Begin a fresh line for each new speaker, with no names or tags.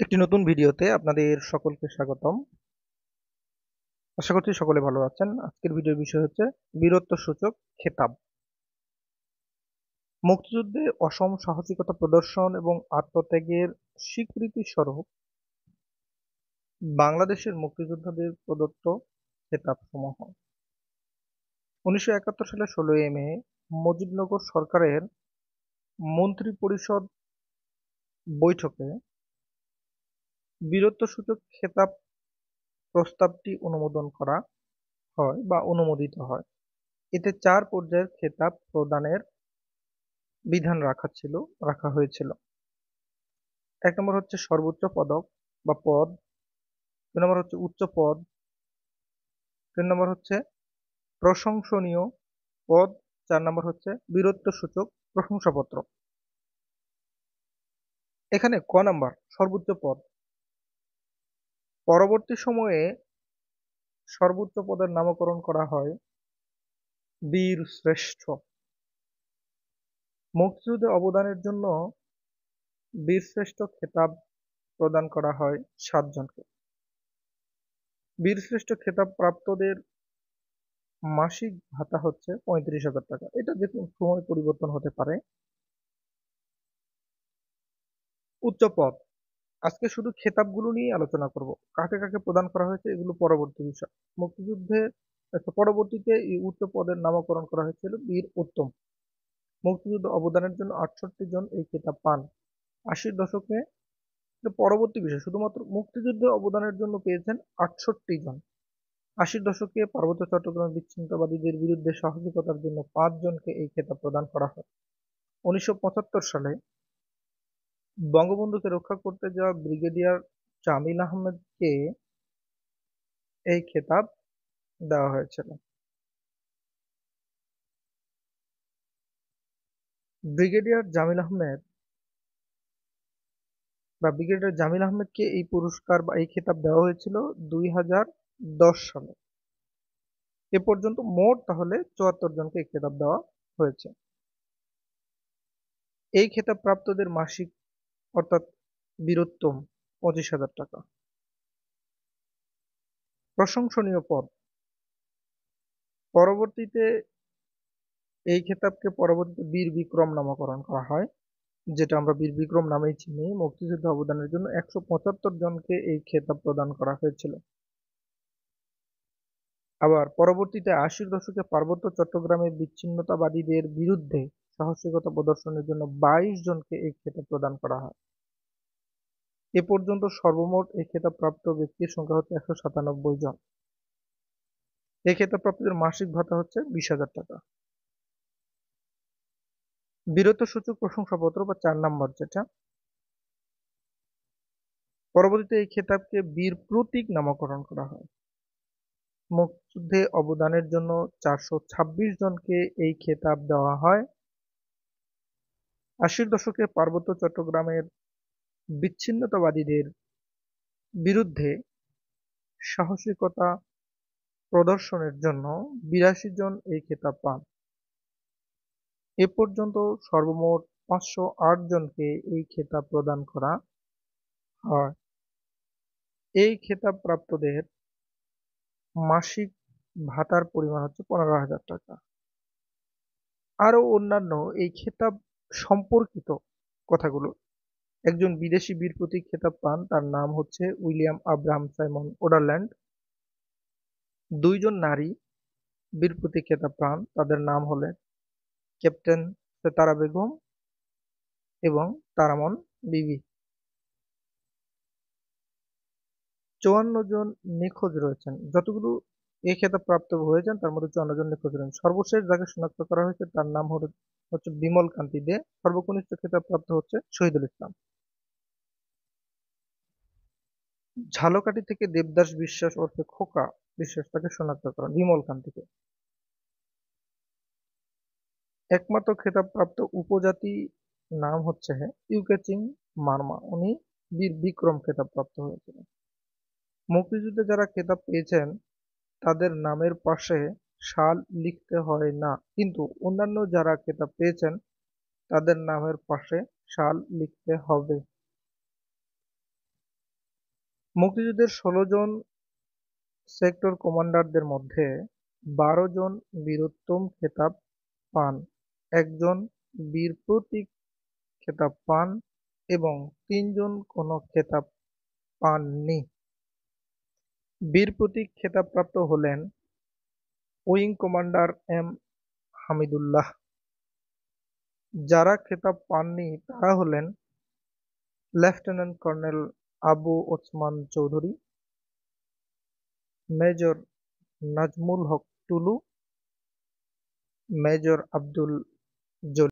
একটি নতুন ভিডিওতে আপনাদের সকলকে স্বাগতম। আশা করছি সকলে ভালো আছেন। আজকের ভিডিওর বিষয় হচ্ছে বীরত্বসূচক খেতাব। মুক্তিযুদ্ধে অসম সাহসিকতা প্রদর্শন এবং আত্মত্যাগের স্বীকৃতি স্বরূপ বাংলাদেশের মুক্তিযোদ্ধাদের প্রদত্ত খেতাবসমূহ। 1971 সালের 16 মে মুজিবনগর সরকারের মন্ত্রিপরিষদ বৈঠকে বীরত্বসূচক খেতাব প্রস্তাবটি অনুমোদন করা হয় বা অনুমোদিত হয়। এতে 4 পর্যায়ের খেতাব প্রদানের বিধান রাখা হয়েছিল। 1 নম্বর হচ্ছে সর্বোচ্চ পদক বা পদ, 2 নম্বর হচ্ছে উচ্চ পদ, 3 নম্বর হচ্ছে প্রশংসনীয় পদ, 4 নম্বর হচ্ছে বীরত্বসূচক প্রশংসাপত্র। এখানে ক নাম্বার সর্বোচ্চ পদ। পরবর্তী সময়ে সর্বোচ্চ পদের নামকরণ করা হয় বীর শ্রেষ্ঠ। মুক্তিযুদ্ধে অবদানের জন্য বীরশ্রেষ্ঠ খেতাব প্রদান করা হয় 7 জনকে। বীরশ্রেষ্ঠ খেতাব প্রাপ্তদের মাসিক ভাতা হচ্ছে 35,000 টাকা। এটা যে কোনো সময় পরিবর্তন হতে পারে। উচ্চ পদ, আজকে শুধু খেতাবগুলো নিয়ে আলোচনা করব। কাকে কাকে প্রদান করা হয়েছে এগুলো পরবর্তী বিষয়। মুক্তিযুদ্ধে পরবর্তীতে এই উচ্চ পদের নামকরণ করা হয়েছিল বীর উত্তম। মুক্তিযুদ্ধ অবদানের জন্য 68 জন এই খেতাব পান। 80-র দশকে পরবর্তী বিষয়, শুধুমাত্র মুক্তিযুদ্ধে অবদানের জন্য পেয়েছেন 68 জন। 80-র দশকে পার্বত্য চট্টগ্রামের বিচ্ছিন্নতাবাদীদের বিরুদ্ধে সাহসিকতার জন্য 5 জনকে এই খেতাব প্রদান করা হয়। 1975 সালে বঙ্গবন্ধুকে রক্ষা করতে যাওয়া ব্রিগেডিয়ার জামিল আহমেদকে এই খেতাব দেওয়া হয়েছিল। ব্রিগেডিয়ার জামিল আহমেদ ব্রিগেডিয়ার জামিল আহমেদকে এই পুরস্কার বা এই খেতাব দেওয়া হয়েছিল 2010 সালে। এ পর্যন্ত মোট তাহলে 74 জনকে এই খেতাব দেওয়া হয়েছে। এই খেতাব প্রাপ্তদের মাসিক অর্থাৎ বীরোত্তম 25,000 টাকা। প্রশংসনীয় পদ, পরবর্তীতে এই খেতাবকে পরবর্তীতে বীর বিক্রম নামকরণ করা হয়, যেটা আমরা বীর বিক্রম নামেই চিনি। মুক্তিযুদ্ধে অবদানের জন্য 175 জনকে এই খেতাব প্রদান করা হয়েছিল। আবার পরবর্তীতে 80-র দশকে পার্বত্য চট্টগ্রামের বিচ্ছিন্নতাবাদীদের বিরুদ্ধে সাহসিকতা প্রদর্শনের জন্য 22 জনকে এই খেতাব প্রদান করা হয়। এ পর্যন্ত সর্বমোট এই খেতাব প্রাপ্ত ব্যক্তির সংখ্যা হচ্ছে 197 জন। এই খেতাব প্রাপ্তদের মাসিক ভাতা হচ্ছে 20,000 টাকা। বীরত্বসূচক প্রশংসাপত্র বা 4 নম্বর যেটা, পরবর্তীতে এই খেতাবকে বীর প্রতীক নামকরণ করা হয়। মুক্তিযুদ্ধে অবদানের জন্য 426 জনকে এই খেতাব দেওয়া হয়। 80-র দশকে পার্বত্য চট্টগ্রামের বিচ্ছিন্নতাবাদীদের বিরুদ্ধে সাহসিকতা প্রদর্শনের জন্য 82 জন এই খেতাব পান। এ পর্যন্ত সর্বমোট 508 জনকে এই খেতাব প্রদান করা হয়। এই খেতাব প্রাপ্তদের মাসিক ভাতার পরিমাণ হচ্ছে 15,000 টাকা। আরো অন্যান্য এই খেতাব সম্পর্কিত কথাগুলো, একজন বিদেশি বীর প্রতীক খেতাব পান, তার নাম হচ্ছে উইলিয়াম আব্রাহাম সাইমন ওডারল্যান্ড। 2 জন নারী বীর প্রতীক খেতাব পান, তাদের নাম হলেন ক্যাপ্টেন সেতারা বেগম এবং তারামন বিবি। 54 জন নিখোঁজ রয়েছেন। যতগুলো এই খেতাব প্রাপ্ত হয়েছেন তার মধ্যে 54 জন নিখোঁজ রয়েছেন। সর্বশেষ যাকে শনাক্ত করা হয়েছে তার নাম হচ্ছে বিমল কান্তি দে। সর্বকনিষ্ঠ খেতাব প্রাপ্ত হচ্ছে শহীদুল ইসলাম। ঝালকাঠি থেকে দেবদাস বিশ্বাস ওরফে খোকা বিশ্বাস তাকে শনাক্ত করেন বিমল কান্তিকে। একমাত্র খেতাবপ্রাপ্ত উপজাতি নাম হচ্ছে ইউকেচিং মারমা, উনি বীর বিক্রম খেতাবপ্রাপ্ত হয়েছিলেন। মুক্তিযুদ্ধে যারা খেতাব পেয়েছেন তাদের নামের পাশে সাল লিখতে হয় না, কিন্তু অন্যান্য যারা খেতাব পেয়েছেন তাদের নামের পাশে সাল লিখতে হবে। মুক্তিযুদ্ধের ১৬ জন সেক্টর কমান্ডারদের মধ্যে ১২ জন বীরোত্তম খেতাব পান, একজন বীর প্রতীক খেতাব পান এবং ৩ জন কোনো খেতাব পাননি। বীর প্রতীক খেতাবপ্রাপ্ত হলেন উইং কমান্ডার এম হামিদুল্লাহ। যারা খেতাব পাননি তারা হলেন lieutenant colonel Abu Osman Chowdhury, major Nazmul Haque Tulu, major Abdul Jalil.